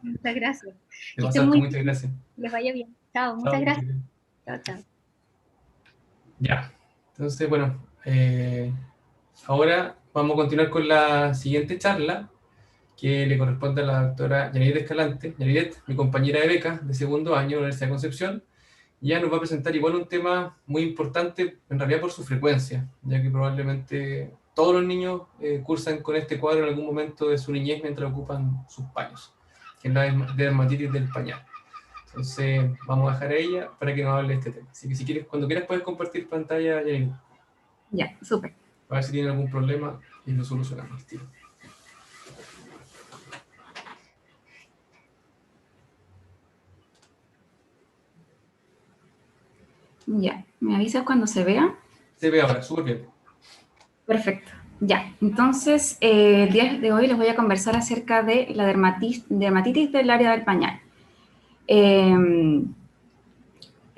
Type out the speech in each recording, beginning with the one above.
Muchas gracias. Te Que estén pasaste, muy muchas bien. gracias. Les vaya bien. Chao, muchas Chao, que estés gracias. bien. Chao, chao. Ya, entonces, bueno, ahora vamos a continuar con la siguiente charla que le corresponde a la doctora Yanidet Escalante. Yanidet, mi compañera de beca de segundo año de la Universidad de Concepción, ya nos va a presentar igual un tema muy importante, en realidad por su frecuencia, ya que probablemente todos los niños cursan con este cuadro en algún momento de su niñez mientras ocupan sus paños, que es la dermatitis del pañal. Entonces, vamos a dejar a ella para que nos hable de este tema. Así que si quieres, cuando quieras puedes compartir pantalla, Janine, Ya, súper. a ver si tienen algún problema y lo solucionamos, tío. Ya, ¿me avisas cuando se vea? Se ve ahora, súper bien. Perfecto. Ya, entonces el día de hoy les voy a conversar acerca de la dermatitis del área del pañal. Eh,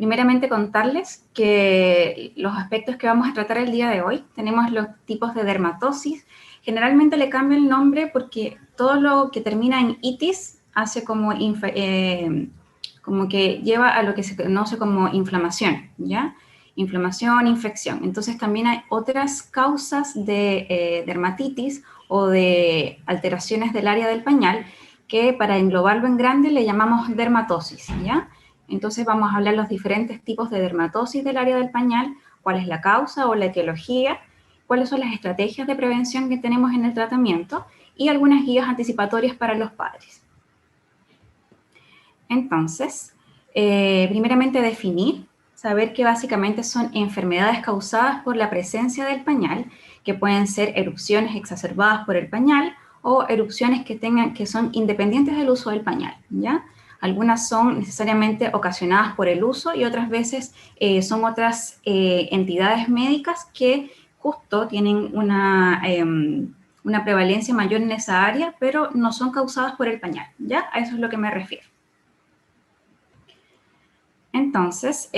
Primeramente contarles que los aspectos que vamos a tratar el día de hoy, tenemos los tipos de dermatosis. Generalmente le cambio el nombre porque todo lo que termina en itis hace como que lleva a lo que se conoce como inflamación, ¿ya? Inflamación, infección. Entonces también hay otras causas de dermatitis o de alteraciones del área del pañal que para englobarlo en grande le llamamos dermatosis, ¿ya? Entonces vamos a hablar los diferentes tipos de dermatosis del área del pañal, cuál es la causa o la etiología, cuáles son las estrategias de prevención que tenemos en el tratamiento y algunas guías anticipatorias para los padres. Entonces, primeramente definir, saber que básicamente son enfermedades causadas por la presencia del pañal, que pueden ser erupciones exacerbadas por el pañal o erupciones que son independientes del uso del pañal, ¿ya? Algunas son necesariamente ocasionadas por el uso y otras veces son otras entidades médicas que justo tienen una prevalencia mayor en esa área, pero no son causadas por el pañal, ¿ya? A eso es lo que me refiero. Entonces,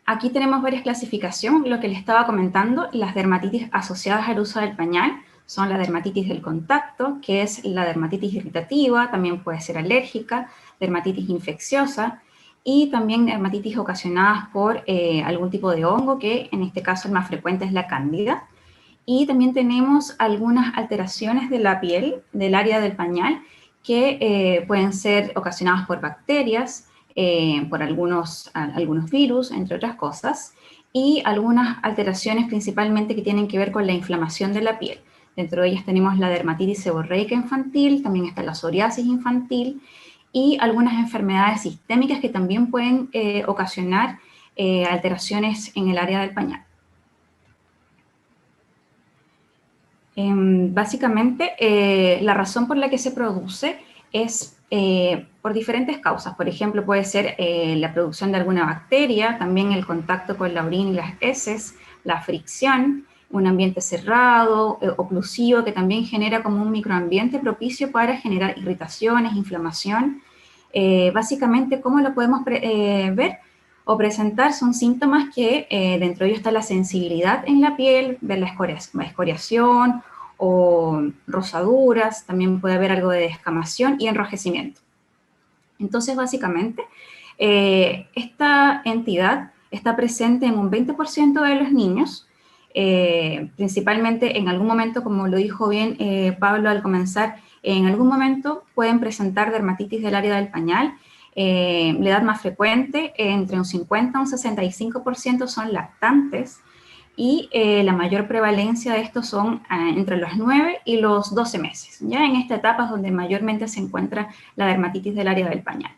aquí tenemos varias clasificaciones, lo que les estaba comentando, las dermatitis asociadas al uso del pañal son la dermatitis del contacto, que es la dermatitis irritativa, también puede ser alérgica, dermatitis infecciosa y también dermatitis ocasionadas por algún tipo de hongo, que en este caso el más frecuente es la cándida. Y también tenemos algunas alteraciones de la piel, del área del pañal, que pueden ser ocasionadas por bacterias, por algunos virus, entre otras cosas, y algunas alteraciones principalmente que tienen que ver con la inflamación de la piel. Dentro de ellas tenemos la dermatitis seborreica infantil, también está la psoriasis infantil y algunas enfermedades sistémicas que también pueden ocasionar alteraciones en el área del pañal. Básicamente, la razón por la que se produce es por diferentes causas. Por ejemplo, puede ser la producción de alguna bacteria, también el contacto con la orina y las heces, la fricción, un ambiente cerrado, oclusivo, que también genera como un microambiente propicio para generar irritaciones, inflamación. Básicamente, ¿cómo lo podemos ver o presentar? Son síntomas que dentro de ellos está la sensibilidad en la piel, ver la escoriación o rosaduras, también puede haber algo de descamación y enrojecimiento. Entonces, básicamente, esta entidad está presente en un 20% de los niños, principalmente en algún momento, como lo dijo bien Pablo al comenzar, en algún momento pueden presentar dermatitis del área del pañal. La edad más frecuente, entre un 50 y un 65% son lactantes y la mayor prevalencia de estos son entre los 9 y los 12 meses. Ya en esta etapa es donde mayormente se encuentra la dermatitis del área del pañal.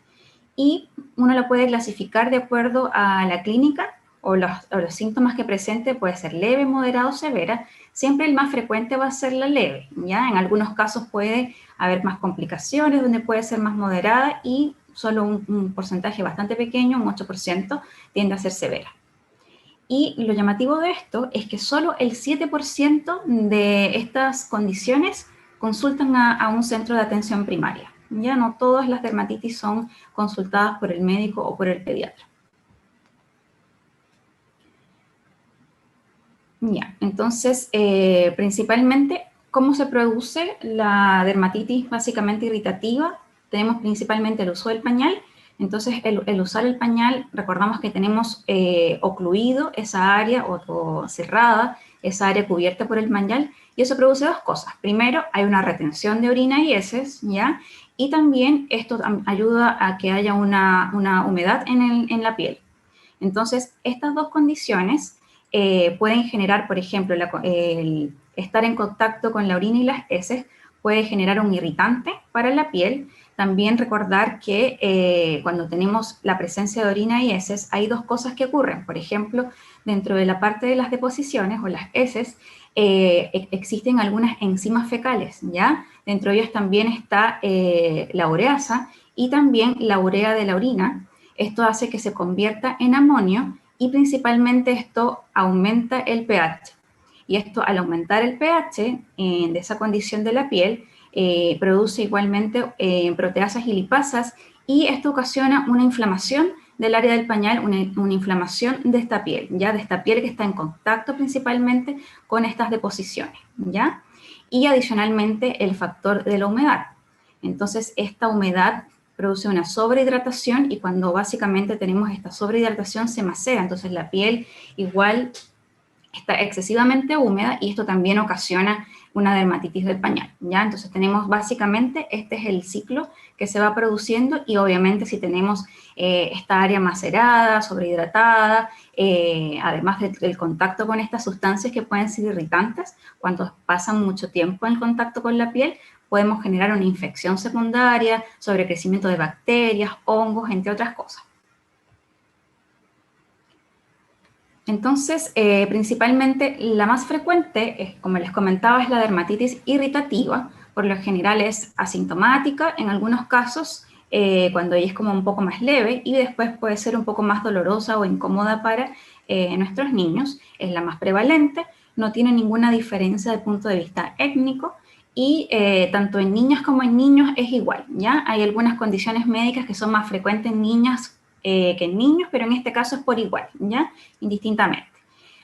Y uno lo puede clasificar de acuerdo a la clínica o los síntomas que presente, puede ser leve, moderado o severa. Siempre el más frecuente va a ser la leve, ¿ya? En algunos casos puede haber más complicaciones, donde puede ser más moderada y solo un porcentaje bastante pequeño, un 8%, tiende a ser severa. Y lo llamativo de esto es que solo el 7% de estas condiciones consultan a un centro de atención primaria. Ya no todas las dermatitis son consultadas por el médico o por el pediatra. Ya, entonces, principalmente ¿Cómo se produce la dermatitis básicamente irritativa? Tenemos principalmente el uso del pañal. Entonces, el usar el pañal, recordamos que tenemos ocluido esa área o cerrada, esa área cubierta por el pañal, y eso produce dos cosas. Primero, hay una retención de orina y heces, ¿ya? Y también esto ayuda a que haya una humedad en la piel. Entonces, estas dos condiciones pueden generar, por ejemplo, el estar en contacto con la orina y las heces puede generar un irritante para la piel. También recordar que cuando tenemos la presencia de orina y heces, hay dos cosas que ocurren. Por ejemplo, dentro de la parte de las deposiciones o las heces, existen algunas enzimas fecales, ¿ya? Dentro de ellas también está la ureasa y también la urea de la orina. Esto hace que se convierta en amonio y principalmente esto aumenta el pH. Y esto, al aumentar el pH de esa condición de la piel, produce igualmente proteasas y lipasas, y esto ocasiona una inflamación del área del pañal, una inflamación de esta piel, ¿ya? De esta piel que está en contacto principalmente con estas deposiciones, ¿ya? Y adicionalmente el factor de la humedad. Entonces, esta humedad produce una sobrehidratación, y cuando básicamente tenemos esta sobrehidratación se macera, entonces la piel igual está excesivamente húmeda y esto también ocasiona una dermatitis del pañal, ¿ya? Entonces tenemos básicamente, este es el ciclo que se va produciendo, y obviamente si tenemos esta área macerada, sobrehidratada, además del contacto con estas sustancias que pueden ser irritantes, cuando pasan mucho tiempo en contacto con la piel, podemos generar una infección secundaria, sobrecrecimiento de bacterias, hongos, entre otras cosas. Entonces, principalmente la más frecuente, como les comentaba, es la dermatitis irritativa. Por lo general es asintomática en algunos casos, cuando ella es como un poco más leve, y después puede ser un poco más dolorosa o incómoda para nuestros niños. Es la más prevalente, no tiene ninguna diferencia desde el punto de vista étnico, y tanto en niñas como en niños es igual, ¿ya? Hay algunas condiciones médicas que son más frecuentes en niñas que en niños, pero en este caso es por igual, ¿ya? Indistintamente.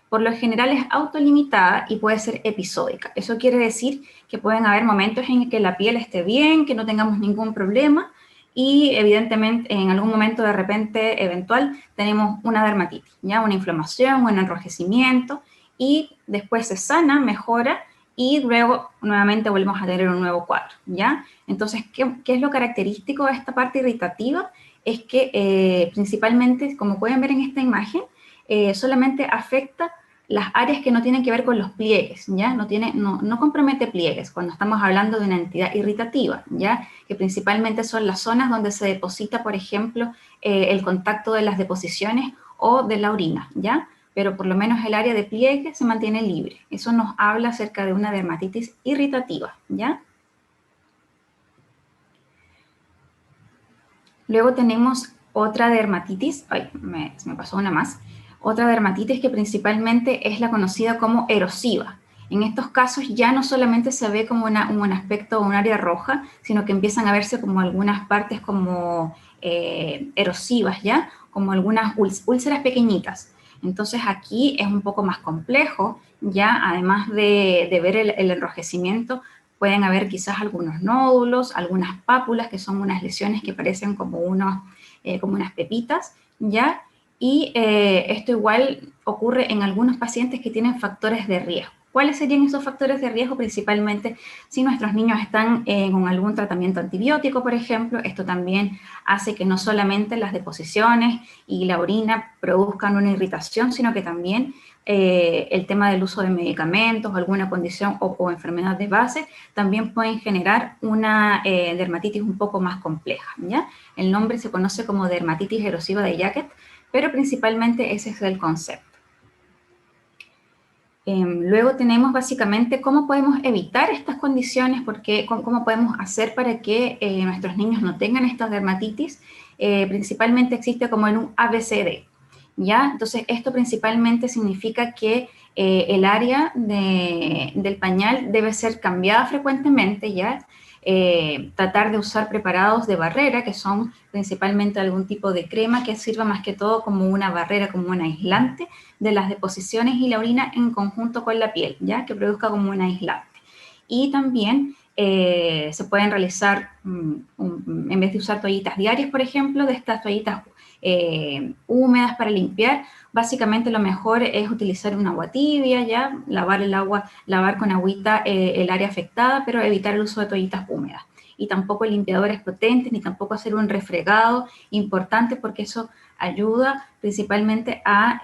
Por lo general es autolimitada y puede ser episódica. Eso quiere decir que pueden haber momentos en que la piel esté bien, que no tengamos ningún problema, y evidentemente en algún momento de repente eventual tenemos una dermatitis, ¿ya? Una inflamación, un enrojecimiento, y después se sana, mejora, y luego nuevamente volvemos a tener un nuevo cuadro, ¿ya? Entonces, ¿qué es lo característico de esta parte irritativa? Es que principalmente, como pueden ver en esta imagen, solamente afecta las áreas que no tienen que ver con los pliegues, ¿ya? No compromete pliegues cuando estamos hablando de una entidad irritativa, ¿ya? Que principalmente son las zonas donde se deposita, por ejemplo, el contacto de las deposiciones o de la orina, ¿ya? Pero por lo menos el área de pliegue se mantiene libre. Eso nos habla acerca de una dermatitis irritativa, ¿ya? Luego tenemos otra dermatitis, se me pasó una más, otra dermatitis que principalmente es la conocida como erosiva. En estos casos ya no solamente se ve como un aspecto o un área roja, sino que empiezan a verse como algunas partes como erosivas, ¿ya? Como algunas úlceras pequeñitas. Entonces aquí es un poco más complejo, ya además de ver el enrojecimiento, pueden haber quizás algunos nódulos, algunas pápulas, que son unas lesiones que parecen como unas pepitas, ¿ya? Y esto igual ocurre en algunos pacientes que tienen factores de riesgo. ¿Cuáles serían esos factores de riesgo? Principalmente si nuestros niños están con algún tratamiento antibiótico, por ejemplo. Esto también hace que no solamente las deposiciones y la orina produzcan una irritación, sino que también el tema del uso de medicamentos, alguna condición o enfermedad de base, también pueden generar una dermatitis un poco más compleja, ¿ya? El nombre se conoce como dermatitis erosiva de Jacquet, pero principalmente ese es el concepto. Luego tenemos básicamente cómo podemos evitar estas condiciones, cómo podemos hacer para que nuestros niños no tengan estas dermatitis. Principalmente existe como en un ABCD, ¿ya? Entonces esto principalmente significa que el área del pañal debe ser cambiada frecuentemente, ¿ya? Tratar de usar preparados de barrera, que son principalmente algún tipo de crema que sirva más que todo como una barrera, como un aislante de las deposiciones y la orina en conjunto con la piel, ¿ya? Que produzca como un aislante. y también se pueden realizar, en vez de usar toallitas diarias, por ejemplo, de estas toallitas húmedas para limpiar, básicamente lo mejor es utilizar un agua tibia, ya, lavar con agüita el área afectada, pero evitar el uso de toallitas húmedas. Y tampoco limpiadores potentes, ni tampoco hacer un refregado importante, porque eso ayuda principalmente a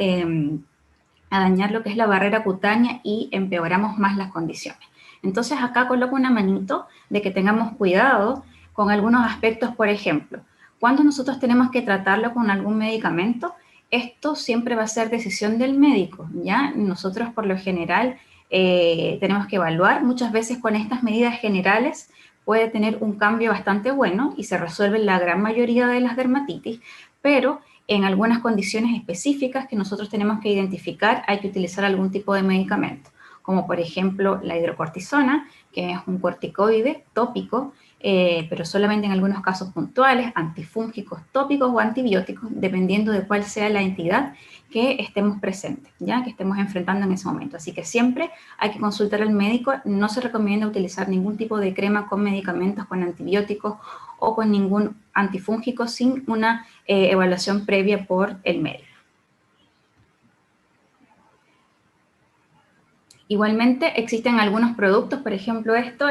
dañar lo que es la barrera cutánea y empeoramos más las condiciones. Entonces acá coloco una manito de que tengamos cuidado con algunos aspectos, por ejemplo, cuando nosotros tenemos que tratarlo con algún medicamento, esto siempre va a ser decisión del médico, ¿ya? Nosotros por lo general tenemos que evaluar, muchas veces con estas medidas generales puede tener un cambio bastante bueno y se resuelve la gran mayoría de las dermatitis, pero en algunas condiciones específicas que nosotros tenemos que identificar hay que utilizar algún tipo de medicamento, como por ejemplo la hidrocortisona, que es un corticoide tópico, pero solamente en algunos casos puntuales, antifúngicos tópicos o antibióticos, dependiendo de cuál sea la entidad que estemos presentes, ya que estemos enfrentando en ese momento. Así que siempre hay que consultar al médico. No se recomienda utilizar ningún tipo de crema con medicamentos, con antibióticos o con ningún antifúngico sin una evaluación previa por el médico. Igualmente existen algunos productos, por ejemplo esto,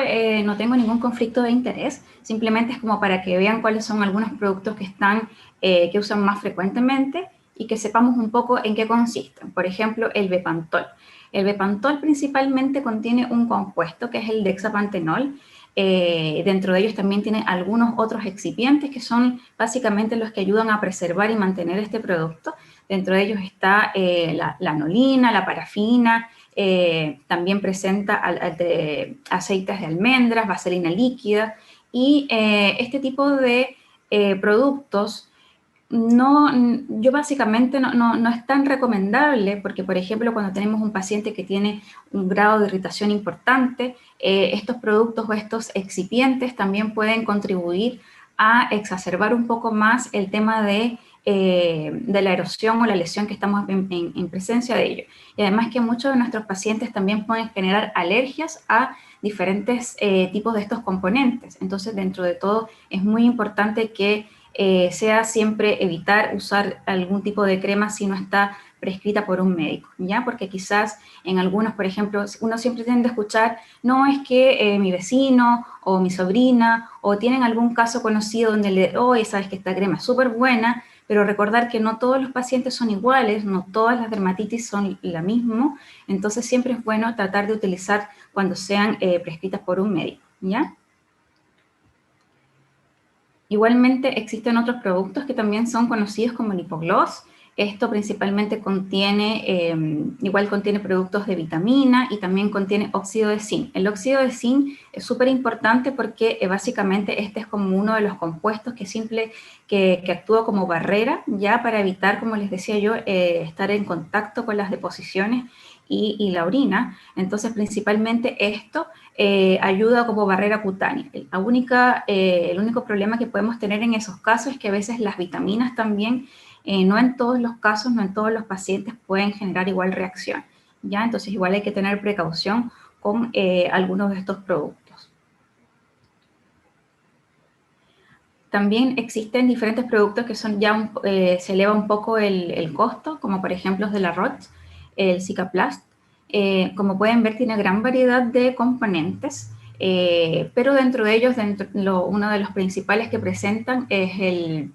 no tengo ningún conflicto de interés, simplemente es como para que vean cuáles son algunos productos que usan más frecuentemente y que sepamos un poco en qué consisten. Por ejemplo, el Bepantol. El Bepantol principalmente contiene un compuesto que es el dexapantenol. Dentro de ellos también tiene algunos otros excipientes que son básicamente los que ayudan a preservar y mantener este producto. Dentro de ellos está la anolina, la parafina, también presenta aceites de almendras, vaselina líquida, y este tipo de productos yo básicamente no es tan recomendable porque, por ejemplo, cuando tenemos un paciente que tiene un grado de irritación importante, estos productos o estos excipientes también pueden contribuir a exacerbar un poco más el tema de la erosión o la lesión que estamos en presencia de ello. Y además que muchos de nuestros pacientes también pueden generar alergias a diferentes tipos de estos componentes. Entonces, dentro de todo, es muy importante que sea siempre evitar usar algún tipo de crema si no está prescrita por un médico, ¿ya? Porque quizás en algunos, por ejemplo, uno siempre tiende a escuchar, no, es que mi vecino o mi sobrina o tienen algún caso conocido donde oye, sabes que esta crema es súper buena, pero recordar que no todos los pacientes son iguales, no todas las dermatitis son la misma, entonces siempre es bueno tratar de utilizar cuando sean prescritas por un médico, ¿ya? Igualmente existen otros productos que también son conocidos como lipogloss. Esto principalmente igual contiene productos de vitamina y también contiene óxido de zinc. El óxido de zinc es súper importante porque básicamente este es como uno de los compuestos que actúa como barrera ya para evitar, como les decía yo, estar en contacto con las deposiciones y la orina. Entonces principalmente esto ayuda como barrera cutánea. El único problema que podemos tener en esos casos es que a veces las vitaminas también, no en todos los casos, no en todos los pacientes pueden generar igual reacción, ¿ya? Entonces igual hay que tener precaución con algunos de estos productos. También existen diferentes productos que son ya se eleva un poco el costo, como por ejemplo los de la Roche, el Cicaplast. Como pueden ver, tiene gran variedad de componentes, pero dentro de ellos, uno de los principales que presentan es el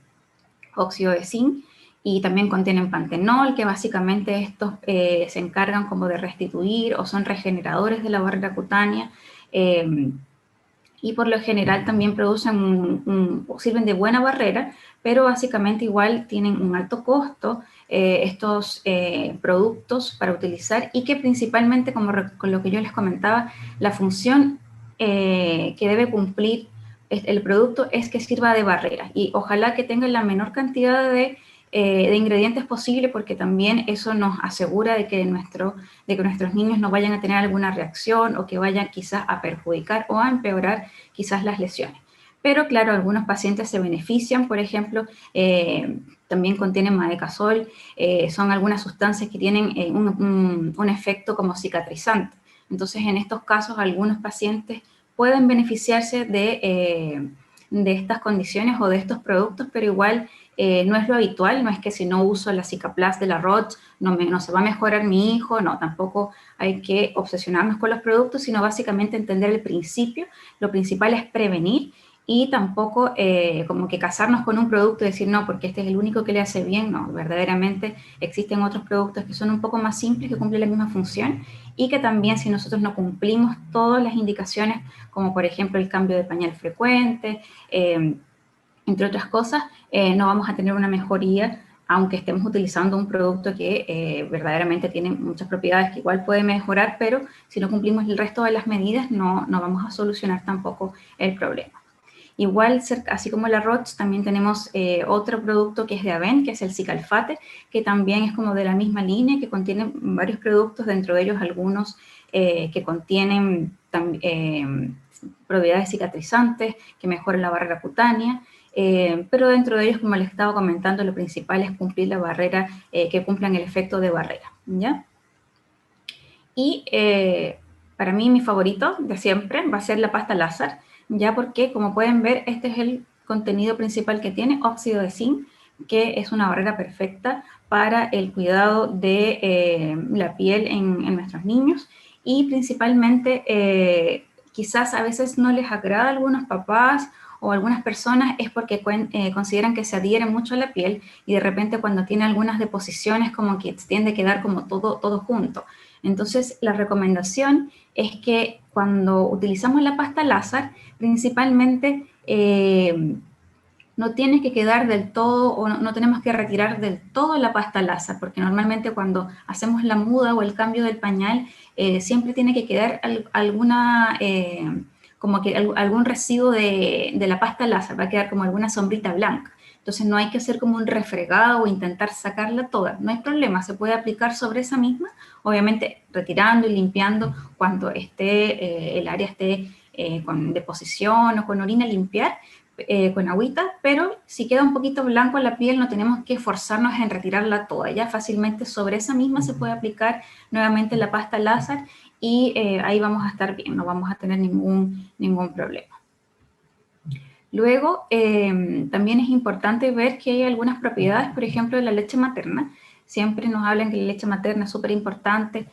óxido de zinc, y también contienen pantenol, que básicamente estos se encargan como de restituir o son regeneradores de la barrera cutánea, y por lo general también sirven de buena barrera, pero básicamente igual tienen un alto costo estos productos para utilizar, y que principalmente, con lo que yo les comentaba, la función que debe cumplir el producto es que sirva de barrera, y ojalá que tenga la menor cantidad de ingredientes posible, porque también eso nos asegura de que nuestros niños no vayan a tener alguna reacción o que vayan quizás a perjudicar o a empeorar quizás las lesiones. Pero claro, algunos pacientes se benefician, por ejemplo, también contienen madecasol, son algunas sustancias que tienen un efecto como cicatrizante. Entonces, en estos casos, algunos pacientes pueden beneficiarse de estas condiciones o de estos productos, pero igual no es lo habitual, no es que si no uso la Cicaplast de la Roche no se va a mejorar mi hijo, no, tampoco hay que obsesionarnos con los productos, sino básicamente entender el principio. Lo principal es prevenir y tampoco como que casarnos con un producto y decir no, porque este es el único que le hace bien, no, verdaderamente existen otros productos que son un poco más simples, que cumplen la misma función y que también si nosotros no cumplimos todas las indicaciones, como por ejemplo el cambio de pañal frecuente, entre otras cosas, no vamos a tener una mejoría aunque estemos utilizando un producto que verdaderamente tiene muchas propiedades que igual puede mejorar, pero si no cumplimos el resto de las medidas no vamos a solucionar tampoco el problema. Igual, así como la Roche, también tenemos otro producto que es de Avent, que es el Cicalfate, que también es como de la misma línea, que contiene varios productos, dentro de ellos algunos que contienen propiedades cicatrizantes, que mejoran la barrera cutánea, pero dentro de ellos, como les estaba comentando, lo principal es cumplir la barrera, que cumplan el efecto de barrera, ¿ya? Y para mí mi favorito de siempre va a ser la pasta láser, ya porque como pueden ver este es el contenido principal que tiene, óxido de zinc, que es una barrera perfecta para el cuidado de la piel en nuestros niños y principalmente quizás a veces no les agrada a algunos papás o algunas personas es porque consideran que se adhiere mucho a la piel y de repente cuando tiene algunas deposiciones como que tiende a quedar como todo junto. Entonces, la recomendación es que cuando utilizamos la pasta láser, principalmente no tiene que quedar del todo o no tenemos que retirar del todo la pasta láser, porque normalmente cuando hacemos la muda o el cambio del pañal, siempre tiene que quedar alguna, como que algún residuo de la pasta láser, va a quedar como alguna sombrita blanca. Entonces no hay que hacer como un refregado o intentar sacarla toda, no hay problema, se puede aplicar sobre esa misma, obviamente retirando y limpiando cuando el área esté con deposición o con orina, limpiar con agüita, pero si queda un poquito blanco en la piel no tenemos que forzarnos en retirarla toda, ya fácilmente sobre esa misma se puede aplicar nuevamente la pasta láser y ahí vamos a estar bien, no vamos a tener ningún problema. Luego, también es importante ver que hay algunas propiedades, por ejemplo, de la leche materna. Siempre nos hablan que la leche materna es súper importante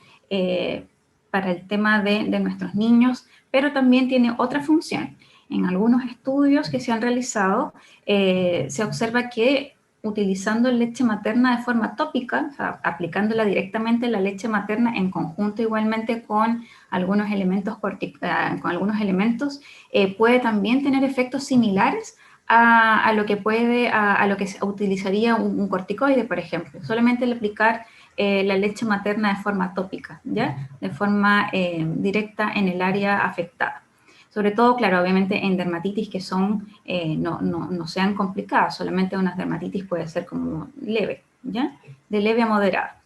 para el tema de nuestros niños, pero también tiene otra función. En algunos estudios que se han realizado, se observa que utilizando leche materna de forma tópica, o sea, aplicándola directamente la leche materna en conjunto igualmente con algunos elementos, puede también tener efectos similares a lo que se utilizaría un corticoide, por ejemplo. Solamente el aplicar la leche materna de forma tópica, ¿ya? De forma directa en el área afectada. Sobre todo, claro, obviamente en dermatitis que no sean complicadas, solamente una dermatitis puede ser como leve, ¿ya? De leve a moderada.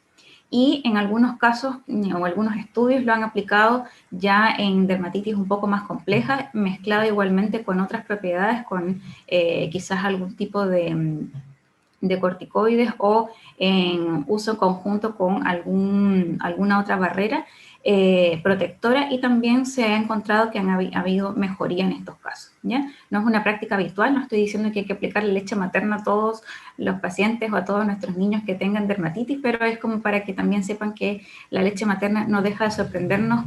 Y en algunos casos o algunos estudios lo han aplicado ya en dermatitis un poco más compleja, mezclada igualmente con otras propiedades, con quizás algún tipo de corticoides o en uso conjunto con alguna otra barrera protectora y también se ha encontrado que ha habido mejoría en estos casos, ¿ya? No es una práctica habitual, no estoy diciendo que hay que aplicar leche materna a todos los pacientes o a todos nuestros niños que tengan dermatitis, pero es como para que también sepan que la leche materna no deja de sorprendernos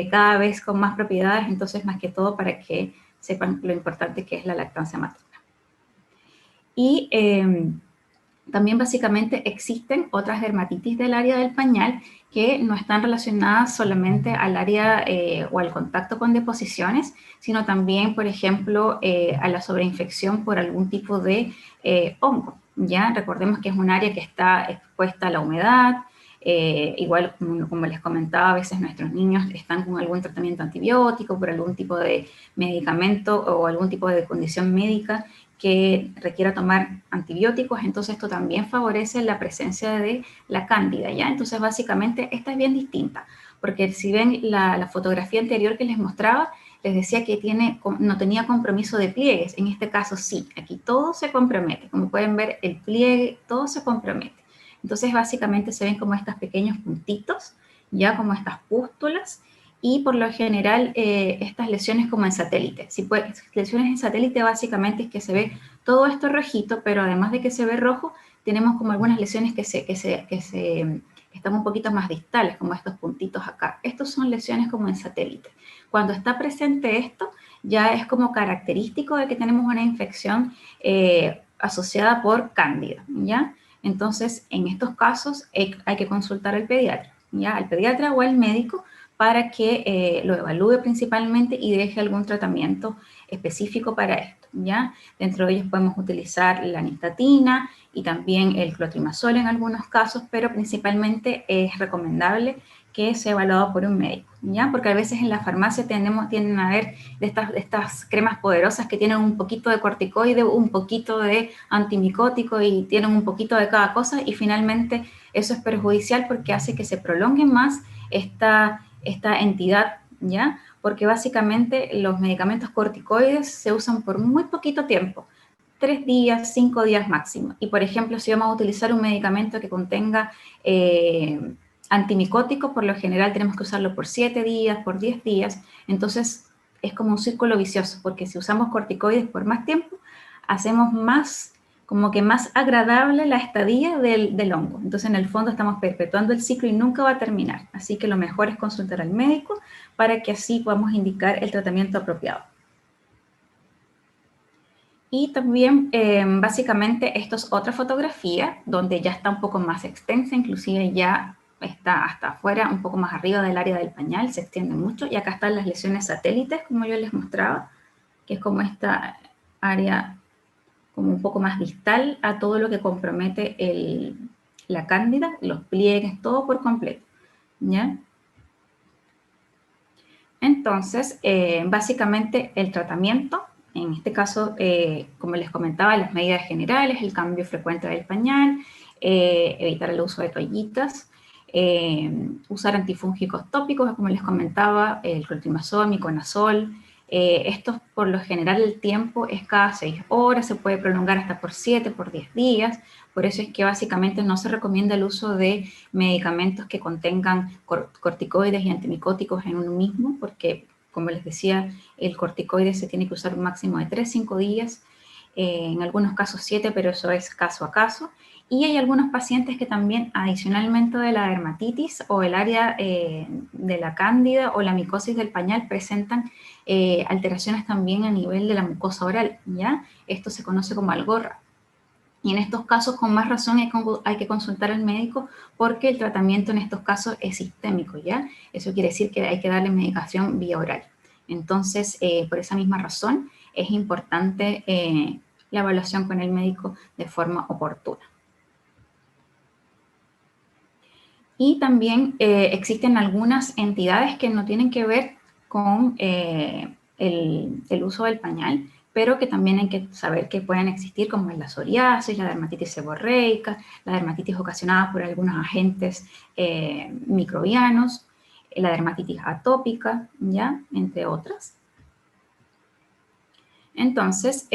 cada vez con más propiedades, entonces más que todo para que sepan lo importante que es la lactancia materna. Y también básicamente existen otras dermatitis del área del pañal que no están relacionadas solamente al área o al contacto con deposiciones, sino también, por ejemplo, a la sobreinfección por algún tipo de hongo. ¿Ya? Recordemos que es un área que está expuesta a la humedad, igual como les comentaba, a veces nuestros niños están con algún tratamiento antibiótico por algún tipo de medicamento o algún tipo de condición médica que requiera tomar antibióticos, entonces esto también favorece la presencia de la cándida, ¿ya? Entonces básicamente esta es bien distinta, porque si ven la fotografía anterior que les mostraba, les decía que no tenía compromiso de pliegues, en este caso sí, aquí todo se compromete, como pueden ver el pliegue, todo se compromete. Entonces básicamente se ven como estos pequeños puntitos, ya como estas pústulas, y por lo general estas lesiones como en satélite. Lesiones en satélite básicamente es que se ve todo esto rojito, pero además de que se ve rojo, tenemos como algunas lesiones que están un poquito más distales, como estos puntitos acá. Estos son lesiones como en satélite. Cuando está presente esto, ya es como característico de que tenemos una infección asociada por cándida, ¿ya? Entonces, en estos casos hay que consultar al pediatra, ¿ya? Al pediatra o al médico para que lo evalúe principalmente y deje algún tratamiento específico para esto, ¿ya? Dentro de ellos podemos utilizar la nistatina y también el clotrimazol en algunos casos, pero principalmente es recomendable que sea evaluado por un médico, ¿ya? Porque a veces en la farmacia tienden a haber de estas cremas poderosas que tienen un poquito de corticoide, un poquito de antimicótico y tienen un poquito de cada cosa, y finalmente eso es perjudicial porque hace que se prolongue más esta entidad, ¿ya? Porque básicamente los medicamentos corticoides se usan por muy poquito tiempo, 3 días, 5 días máximo. Y por ejemplo, si vamos a utilizar un medicamento que contenga antimicótico, por lo general tenemos que usarlo por 7 días, por 10 días. Entonces es como un círculo vicioso, porque si usamos corticoides por más tiempo, hacemos más, como que más agradable la estadía del hongo. Entonces en el fondo estamos perpetuando el ciclo y nunca va a terminar. Así que lo mejor es consultar al médico para que así podamos indicar el tratamiento apropiado. Y también, básicamente, esto es otra fotografía donde ya está un poco más extensa, inclusive ya está hasta afuera, un poco más arriba del área del pañal, se extiende mucho. Y acá están las lesiones satélites, como yo les mostraba, que es como esta área como un poco más distal a todo lo que compromete la cándida, los pliegues, todo por completo, ¿ya? Entonces, básicamente el tratamiento, en este caso, como les comentaba, las medidas generales, el cambio frecuente del pañal, evitar el uso de toallitas, usar antifúngicos tópicos, como les comentaba, el clotrimazol, miconazol. Estos, por lo general, el tiempo es cada 6 horas, se puede prolongar hasta por 7, por 10 días. Por eso es que básicamente no se recomienda el uso de medicamentos que contengan corticoides y antimicóticos en uno mismo, porque, como les decía, el corticoide se tiene que usar un máximo de 3-5 días, en algunos casos 7, pero eso es caso a caso. Y hay algunos pacientes que también, adicionalmente de la dermatitis o el área de la cándida o la micosis del pañal, presentan alteraciones también a nivel de la mucosa oral, ¿ya? Esto se conoce como algorra. Y en estos casos, con más razón, hay que consultar al médico porque el tratamiento en estos casos es sistémico, ¿ya? Eso quiere decir que hay que darle medicación vía oral. Entonces, por esa misma razón, es importante la evaluación con el médico de forma oportuna. Y también existen algunas entidades que no tienen que ver con el uso del pañal, pero que también hay que saber que pueden existir, como la psoriasis, la dermatitis seborreica, la dermatitis ocasionada por algunos agentes microbianos, la dermatitis atópica, ¿ya? Entre otras. Entonces,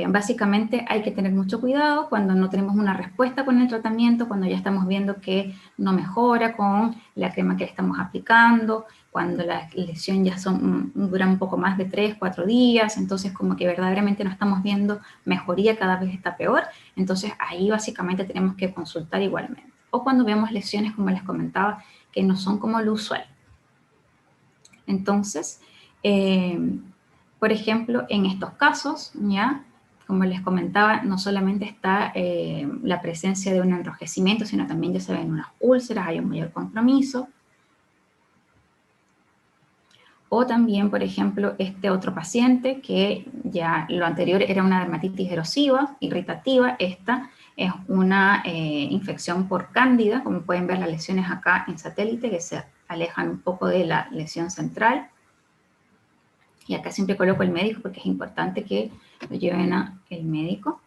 básicamente hay que tener mucho cuidado cuando no tenemos una respuesta con el tratamiento, cuando ya estamos viendo que no mejora con la crema que estamos aplicando, cuando la lesión ya dura un poco más de 3-4 días, entonces como que verdaderamente no estamos viendo mejoría, cada vez está peor, entonces ahí básicamente tenemos que consultar igualmente. O cuando vemos lesiones, como les comentaba, que no son como lo usual. Entonces, por ejemplo, en estos casos, ¿ya? Como les comentaba, no solamente está la presencia de un enrojecimiento, sino también ya se ven unas úlceras, hay un mayor compromiso. O también, por ejemplo, este otro paciente que ya lo anterior era una dermatitis erosiva, irritativa. Esta es una infección por cándida, como pueden ver las lesiones acá en satélite que se alejan un poco de la lesión central. Y acá siempre coloco el médico porque es importante que lo lleven al médico.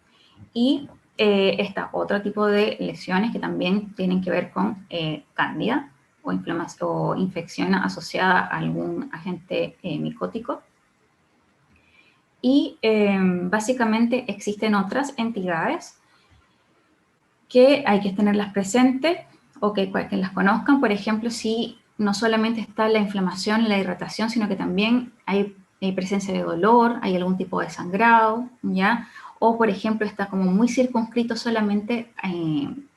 Y está otro tipo de lesiones que también tienen que ver con cándida o inflamación o infección asociada a algún agente micótico. Y básicamente existen otras entidades que hay que tenerlas presentes o que las conozcan. Por ejemplo, si no solamente está la inflamación y la irritación, sino que también hay presencia de dolor, hay algún tipo de sangrado, ¿ya? O, por ejemplo, está como muy circunscrito solamente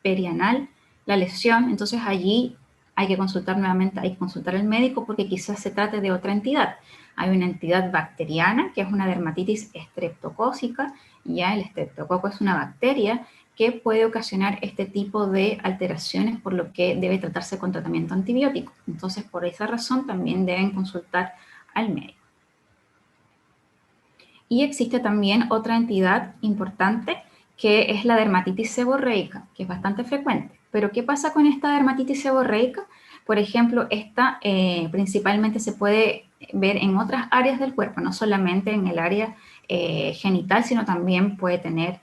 perianal la lesión, entonces allí hay que consultar nuevamente, hay que consultar al médico porque quizás se trate de otra entidad. Hay una entidad bacteriana, que es una dermatitis estreptocócica, ya el estreptococo es una bacteria que puede ocasionar este tipo de alteraciones, por lo que debe tratarse con tratamiento antibiótico. Entonces, por esa razón también deben consultar al médico. Y existe también otra entidad importante que es la dermatitis seborreica, que es bastante frecuente. Pero ¿qué pasa con esta dermatitis seborreica? Por ejemplo, esta principalmente se puede ver en otras áreas del cuerpo, no solamente en el área genital, sino también puede tener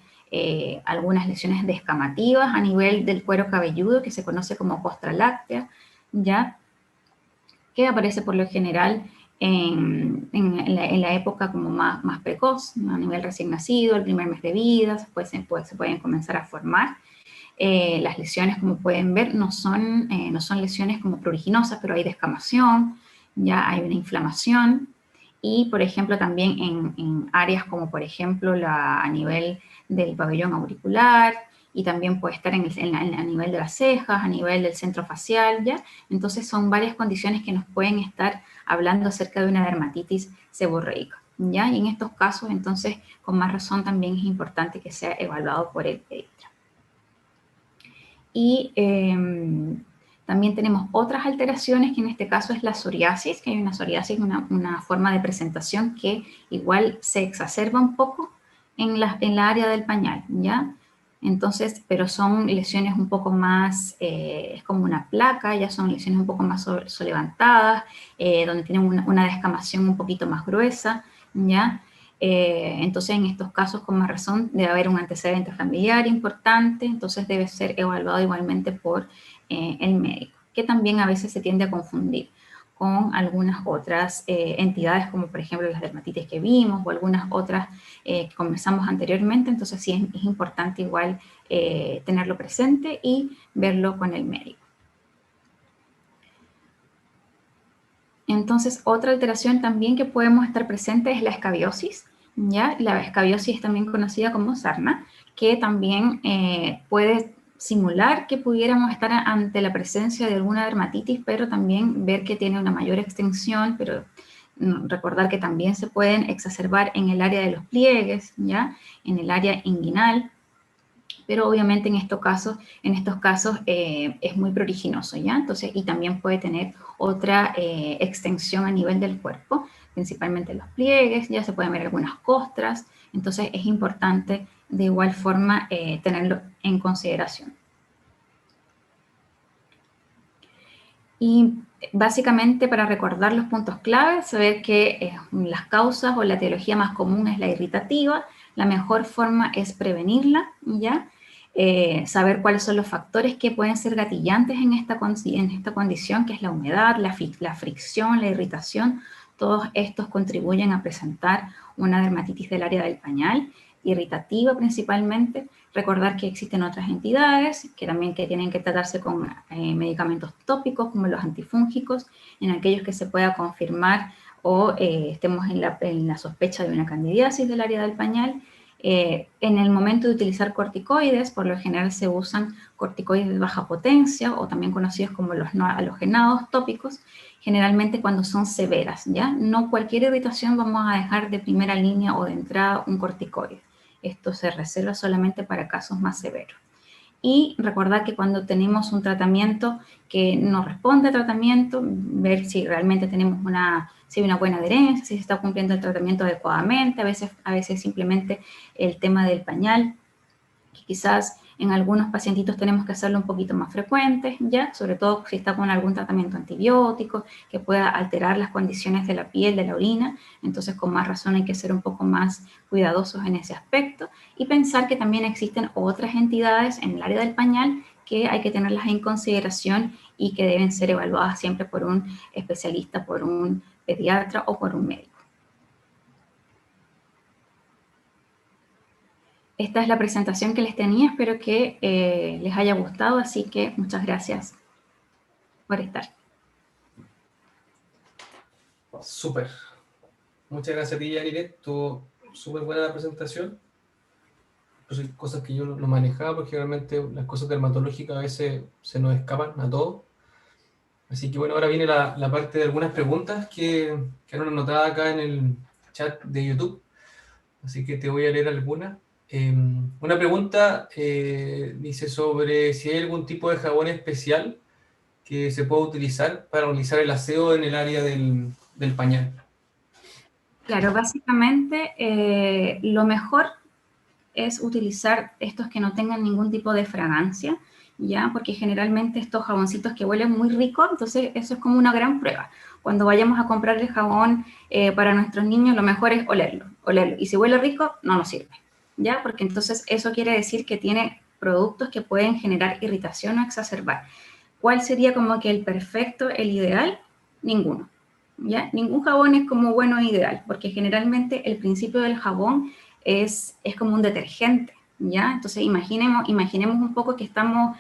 algunas lesiones descamativas a nivel del cuero cabelludo, que se conoce como costra láctea, ¿ya? Que aparece por lo general en la época como más precoz, ¿no? A nivel recién nacido, el primer mes de vida, se pueden comenzar a formar. Las lesiones, como pueden ver, no son lesiones como pruriginosas, pero hay descamación, ya hay una inflamación. Y, por ejemplo, también en áreas como, por ejemplo, a nivel del pabellón auricular, y también puede estar a nivel de las cejas, a nivel del centro facial, ¿ya? Entonces son varias condiciones que nos pueden estar hablando acerca de una dermatitis seborreica, ¿ya? Y en estos casos, entonces, con más razón también es importante que sea evaluado por el pediatra. Y también tenemos otras alteraciones, que en este caso es la psoriasis, que hay una psoriasis, una forma de presentación que igual se exacerba un poco en la área del pañal, ¿ya? Entonces, pero son lesiones un poco más, es como una placa, ya son lesiones un poco más levantadas, donde tienen una descamación un poquito más gruesa, ¿ya? Entonces, en estos casos, con más razón, debe haber un antecedente familiar importante, entonces debe ser evaluado igualmente por el médico, que también a veces se tiende a confundir con algunas otras entidades, como por ejemplo las dermatitis que vimos o algunas otras que conversamos anteriormente. Entonces sí es importante igual tenerlo presente y verlo con el médico. Entonces, otra alteración también que podemos estar presente es la escabiosis, ¿ya? La escabiosis es también conocida como sarna, que también puede simular que pudiéramos estar ante la presencia de alguna dermatitis, pero también ver que tiene una mayor extensión, pero recordar que también se pueden exacerbar en el área de los pliegues, ¿ya? En el área inguinal, pero obviamente en estos casos es muy pruriginoso, ¿ya? Entonces, y también puede tener otra extensión a nivel del cuerpo, principalmente los pliegues, ya se pueden ver algunas costras, entonces es importante de igual forma tenerlo en consideración. Y básicamente, para recordar los puntos claves, saber que las causas o la etiología más común es la irritativa, la mejor forma es prevenirla, ¿ya? Saber cuáles son los factores que pueden ser gatillantes en esta condición, que es la humedad, la fricción, la irritación. Todos estos contribuyen a presentar una dermatitis del área del pañal, irritativa principalmente. Recordar que existen otras entidades que también tienen que tratarse con medicamentos tópicos como los antifúngicos, en aquellos que se pueda confirmar o estemos en la sospecha de una candidiasis del área del pañal. En el momento de utilizar corticoides, por lo general se usan corticoides de baja potencia o también conocidos como los no halogenados tópicos, generalmente cuando son severas, ¿ya? No cualquier irritación vamos a dejar de primera línea o de entrada un corticoide. Esto se reserva solamente para casos más severos. Y recordar que cuando tenemos un tratamiento que no responde al tratamiento, ver si realmente tenemos si hay una buena adherencia, si se está cumpliendo el tratamiento adecuadamente. A veces simplemente el tema del pañal, que quizás en algunos pacientitos tenemos que hacerlo un poquito más frecuente, ya, sobre todo si está con algún tratamiento antibiótico que pueda alterar las condiciones de la piel, de la orina. Entonces, con más razón hay que ser un poco más cuidadosos en ese aspecto y pensar que también existen otras entidades en el área del pañal que hay que tenerlas en consideración y que deben ser evaluadas siempre por un especialista, por un pediatra o por un médico. Esta es la presentación que les tenía, espero que les haya gustado, así que muchas gracias por estar. Súper. Muchas gracias a ti, Yaniret. Estuvo súper buena la presentación. Pues hay cosas que yo no manejaba, porque generalmente las cosas dermatológicas a veces se nos escapan a todos. Así que bueno, ahora viene la parte de algunas preguntas que quedaron anotadas acá en el chat de YouTube. Así que te voy a leer algunas. Una pregunta dice sobre si hay algún tipo de jabón especial que se pueda utilizar para realizar el aseo en el área del pañal. Claro, básicamente lo mejor es utilizar estos que no tengan ningún tipo de fragancia, ¿ya? Porque generalmente estos jaboncitos que huelen muy rico, entonces eso es como una gran prueba. Cuando vayamos a comprar el jabón para nuestros niños, lo mejor es olerlo, olerlo. Y si huele rico, no nos sirve, ¿ya? Porque entonces eso quiere decir que tiene productos que pueden generar irritación o exacerbar. ¿Cuál sería como que el perfecto, el ideal? Ninguno, ¿ya? Ningún jabón es como bueno e ideal, porque generalmente el principio del jabón es como un detergente, ¿ya? Entonces imaginemos un poco que estamos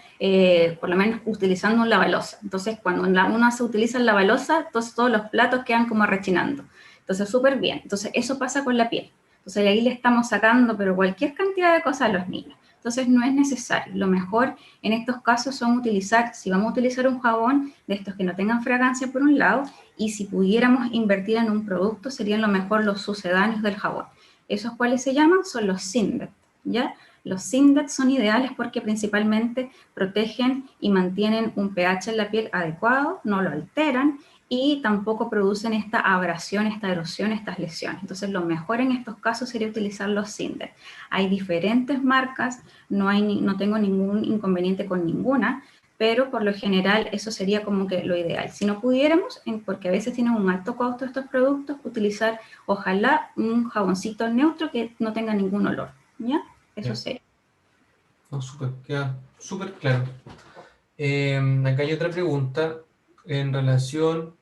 por lo menos utilizando un lavaloza. Entonces cuando uno se utiliza el lavaloza, entonces todos los platos quedan como rechinando. Entonces súper bien. Entonces eso pasa con la piel. Entonces ahí le estamos sacando pero cualquier cantidad de cosas a los niños. Entonces no es necesario. Lo mejor en estos casos son utilizar, si vamos a utilizar un jabón de estos que no tengan fragancia por un lado, y si pudiéramos invertir en un producto serían lo mejor los sucedáneos del jabón. ¿Esos cuáles se llaman? Son los Sindet, ¿ya? Los Sindet son ideales porque principalmente protegen y mantienen un pH en la piel adecuado, no lo alteran y tampoco producen esta abrasión, esta erosión, estas lesiones. Entonces, lo mejor en estos casos sería utilizar los Sindet. Hay diferentes marcas, no tengo ningún inconveniente con ninguna, pero por lo general eso sería como que lo ideal. Si no pudiéramos, porque a veces tienen un alto costo estos productos, utilizar ojalá un jaboncito neutro que no tenga ningún olor, ¿ya? Eso Ya. sería. No, súper, queda súper claro. Acá hay otra pregunta en relación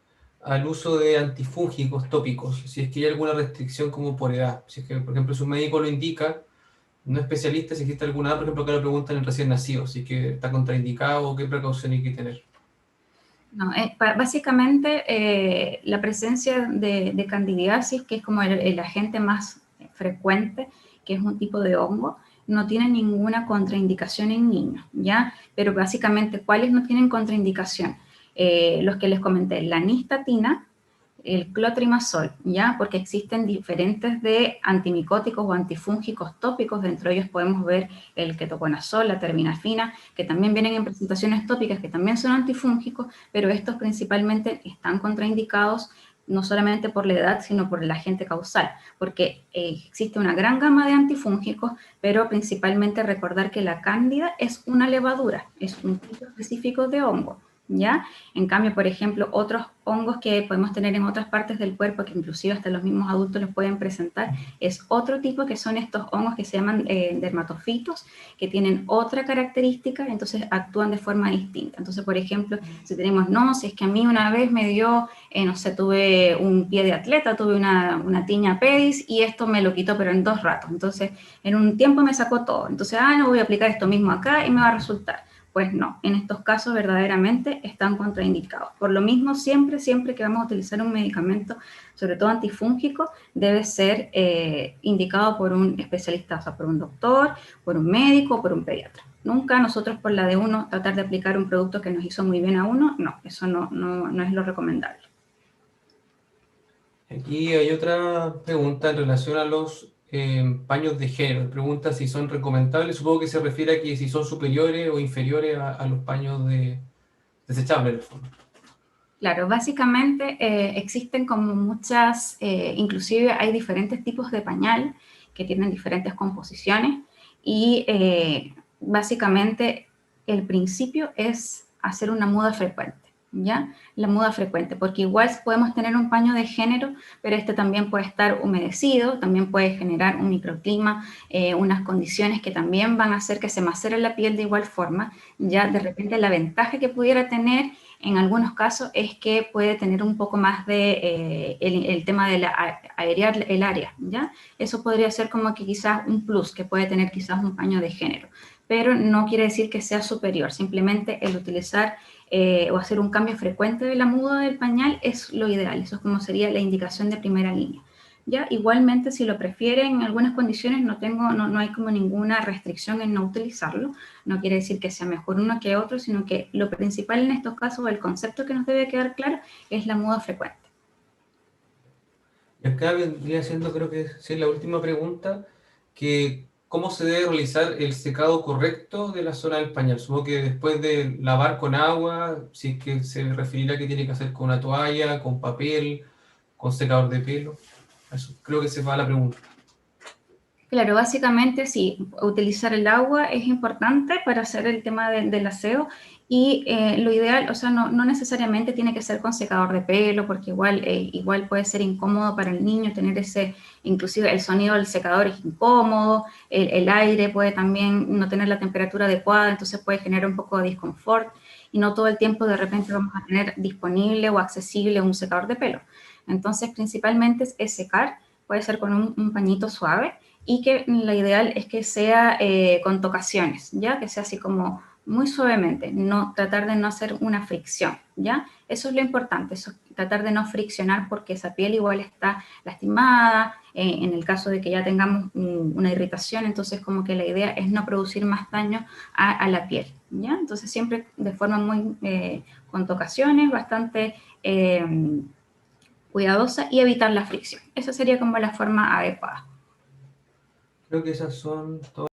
al uso de antifúngicos tópicos, si es que hay alguna restricción como por edad, si es que, por ejemplo, su médico lo indica, no especialista, si existe alguna edad, por ejemplo, acá lo preguntan en recién nacido, si es que está contraindicado o qué precaución hay que tener. No, básicamente la presencia de candidiasis, que es como el agente más frecuente, que es un tipo de hongo, no tiene ninguna contraindicación en niños, ¿ya? Pero básicamente, ¿cuáles no tienen contraindicación? Los que les comenté, la nistatina, el clotrimazol, ¿ya? Porque existen diferentes de antimicóticos o antifúngicos tópicos, dentro de ellos podemos ver el ketoconazol, la terbinafina, que también vienen en presentaciones tópicas, que también son antifúngicos, pero estos principalmente están contraindicados no solamente por la edad, sino por el agente causal, porque existe una gran gama de antifúngicos, pero principalmente recordar que la cándida es una levadura, es un tipo específico de hongo, ¿ya? En cambio, por ejemplo, otros hongos que podemos tener en otras partes del cuerpo, que inclusive hasta los mismos adultos los pueden presentar, es otro tipo que son estos hongos que se llaman dermatofitos, que tienen otra característica, entonces actúan de forma distinta. Entonces, por ejemplo, si tenemos, no, si es que a mí una vez me dio, no sé, tuve un pie de atleta, tuve una tiña pedis y esto me lo quitó, pero en 2 ratos. Entonces, en un tiempo me sacó todo. Entonces, no voy a aplicar esto mismo acá y me va a resultar. Pues no, en estos casos verdaderamente están contraindicados. Por lo mismo, siempre que vamos a utilizar un medicamento, sobre todo antifúngico, debe ser indicado por un especialista, o sea, por un doctor, por un médico o por un pediatra. Nunca nosotros por la de uno tratar de aplicar un producto que nos hizo muy bien a uno, no, eso no es lo recomendable. Aquí hay otra pregunta en relación a los paños de género. Pregunta si son recomendables. Supongo que se refiere a que si son superiores o inferiores a los paños desechables, en el fondo. Claro, básicamente existen como muchas, inclusive hay diferentes tipos de pañal que tienen diferentes composiciones y básicamente el principio es hacer una muda frecuente, ¿ya? La muda frecuente, porque igual podemos tener un paño de género, pero este también puede estar humedecido, también puede generar un microclima, unas condiciones que también van a hacer que se macere la piel de igual forma, ya de repente la ventaja que pudiera tener en algunos casos es que puede tener un poco más de el tema de aerear el área, ¿ya? Eso podría ser como que quizás un plus que puede tener quizás un paño de género, pero no quiere decir que sea superior, simplemente el utilizar o hacer un cambio frecuente de la muda del pañal es lo ideal, eso es como sería la indicación de primera línea. ¿Ya? Igualmente, si lo prefieren, en algunas condiciones no hay como ninguna restricción en no utilizarlo. No quiere decir que sea mejor uno que otro, sino que lo principal en estos casos, el concepto que nos debe quedar claro, es la muda frecuente. Y acá vendría siendo, creo que sí, la última pregunta, que ¿cómo se debe realizar el secado correcto de la zona del pañal? Supongo que después de lavar con agua, si es que se referirá que tiene que hacer con una toalla, con papel, con secador de pelo. Eso, creo que se va la pregunta. Claro, básicamente sí, utilizar el agua es importante para hacer el tema del aseo y lo ideal, o sea, no necesariamente tiene que ser con secador de pelo porque igual puede ser incómodo para el niño tener inclusive el sonido del secador es incómodo, el aire puede también no tener la temperatura adecuada, entonces puede generar un poco de disconfort y no todo el tiempo de repente vamos a tener disponible o accesible un secador de pelo. Entonces, principalmente es secar, puede ser con un pañito suave y que la ideal es que sea con tocaciones, ¿ya? Que sea así como muy suavemente, no tratar de no hacer una fricción, ¿ya? Eso es lo importante, eso, tratar de no friccionar porque esa piel igual está lastimada, en el caso de que ya tengamos una irritación, entonces como que la idea es no producir más daño a la piel, ¿ya? Entonces siempre de forma muy, con tocaciones, bastante cuidadosa y evitar la fricción. Esa sería como la forma adecuada. Creo que esas son todas.